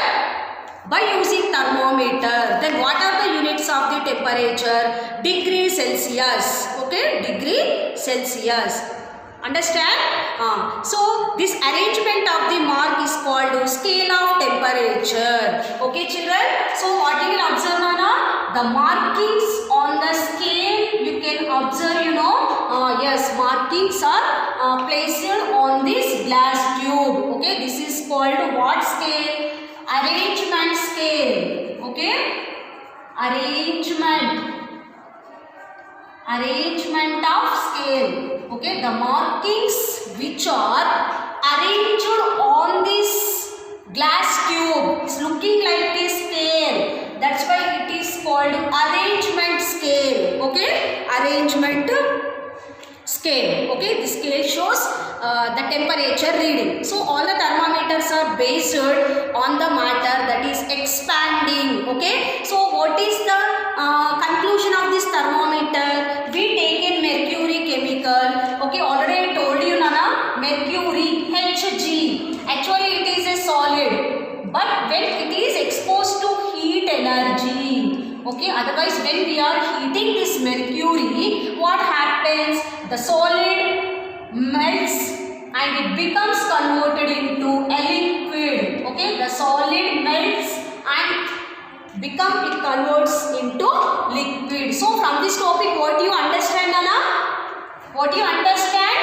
by using thermometer. Then what are the units of the temperature? Degree Celsius. Okay, degree Celsius. Understand? So this arrangement of the mark is called scale of temperature. Okay, children. So what you will observe, Nana? The markings on the scale you can observe. Yes, markings are placed on this glass tube. Okay, this is called what scale? Arrangement scale. Okay, arrangement of scale. Okay, the markings which are arranged on this glass tube is looking like a scale. That's why it is called arrangement scale. Okay, arrangement scale. Okay, this scale shows the temperature reading. So all the thermometers are based on the matter that is expanding. Okay, so what is the conclusion of this thermometer? We take in mercury chemical. Okay, already I told you, Nana, mercury, Hg. Actually it is a solid, but when it is exposed to heat energy. Okay, otherwise when we are heating this mercury, what happens? The solid melts and it becomes converted into a liquid. Okay, the solid melts and it converts into liquid. So from this topic, what do you understand, Anna? What do you understand?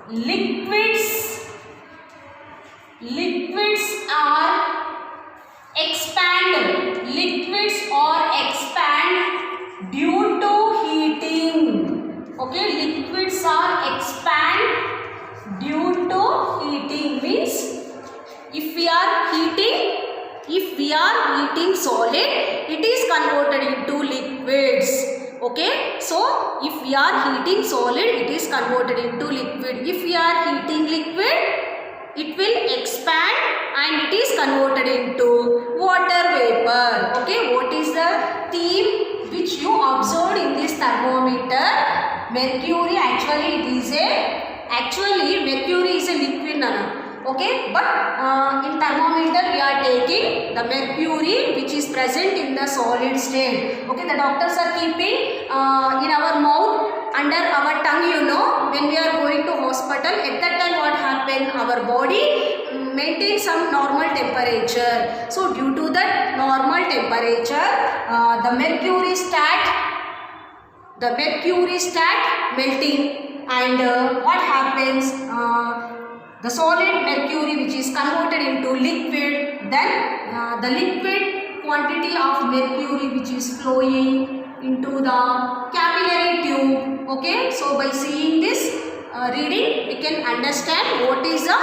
Liquids are expand. Liquids are expand due to heating. Okay, liquids are expand due to heating. Means if we are heating solid, it is converted into liquids. Okay, so if we are heating solid, it is converted into liquid. If we are heating liquid, it will expand and it is converted into water vapor. Okay, what is the theme which you observed in this thermometer? Mercury, actually mercury is a liquid, Nana. Okay, but in thermometer we are taking the mercury which is present in the solid state. Okay, the doctors are keeping in our mouth, under our tongue, when we are going to hospital. At that time what happen? Our body maintains some normal temperature. So due to that normal temperature, the mercury start melting, and what happens? The solid mercury which is converted into liquid, then the liquid quantity of mercury which is flowing into the capillary tube. Okay, so by seeing this reading, we can understand what is the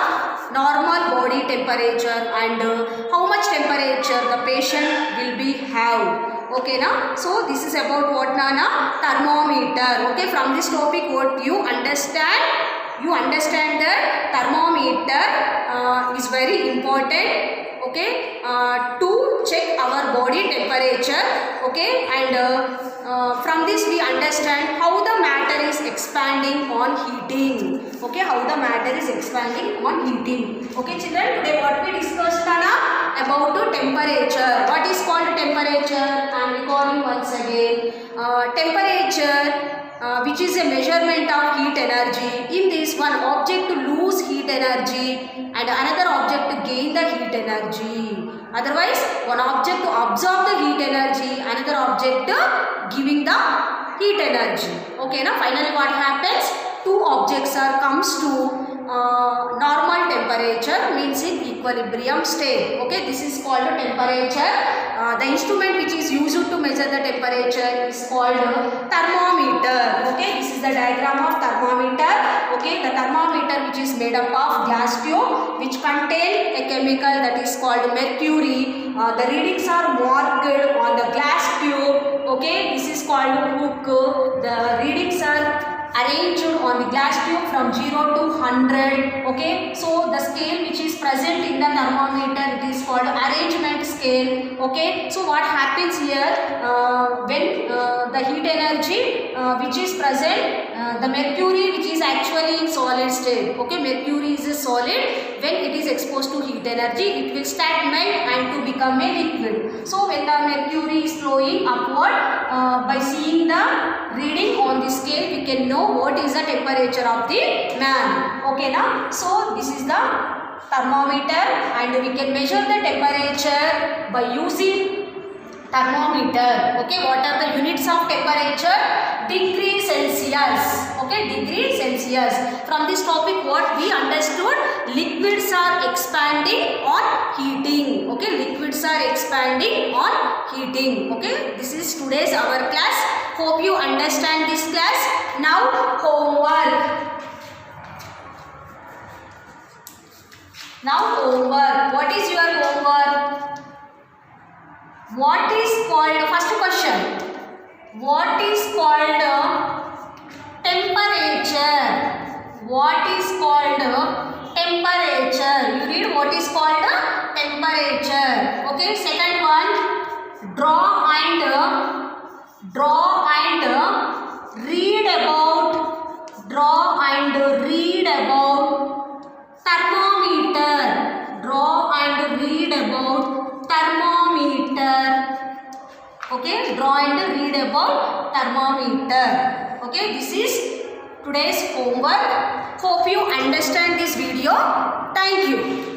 normal body temperature and how much temperature the patient will be have. Okay na? So this is about what Nana? Thermometer. Okay, from this topic what you understand? You understand that thermometer is very important. Okay, to check our body temperature. Okay, and from this we understand how the matter is expanding on heating. Okay, how the matter is expanding on heating. Okay children, today what we discussed Nana? About the temperature. What is called temperature? I am recalling once again. Temperature which is a measurement of heat energy. In this, one object to lose heat energy and another object to gain the heat energy. Otherwise, one object to absorb the heat energy, another object giving the heat energy. Okay, now finally what happens? Two objects comes to normal temperature, means in equilibrium state. Okay, this is called temperature. The instrument which is used to measure the temperature is called thermometer. Okay, this is the diagram of thermometer. Okay, the thermometer which is made up of glass tube which contain a chemical that is called mercury. The readings are marked on the glass tube. Okay, this is called hook. The readings are arranged on the glass tube from 0 to 100. Okay, so the scale which is present in the thermometer, it is called arrangement scale. Okay, so what happens here when the heat energy which is present, the mercury which is actually in solid state. Okay, mercury is a solid. When it is exposed to heat energy, it will start melt and to become a liquid. So when the mercury is flowing upward, by seeing the reading on the scale, we can know what is the temperature of the man. Okay now, so this is the thermometer and we can measure the temperature by using thermometer. Okay, what are the units of temperature? Degree Celsius. Okay, degree Celsius. From this topic what we understood, liquids are expanding on heating. Okay, liquids are expanding on heating. Okay, this is today's our class. Hope you understand this class. Now homework. Now homework. What is your homework? What is called, first question, what is called temperature? What is called temperature? You read what is called temperature. Okay, second one, draw and read about, thermometer. Draw and read about thermometer. Okay, draw and read about thermometer. Okay, this is today's homework. Hope you understand this video. Thank you.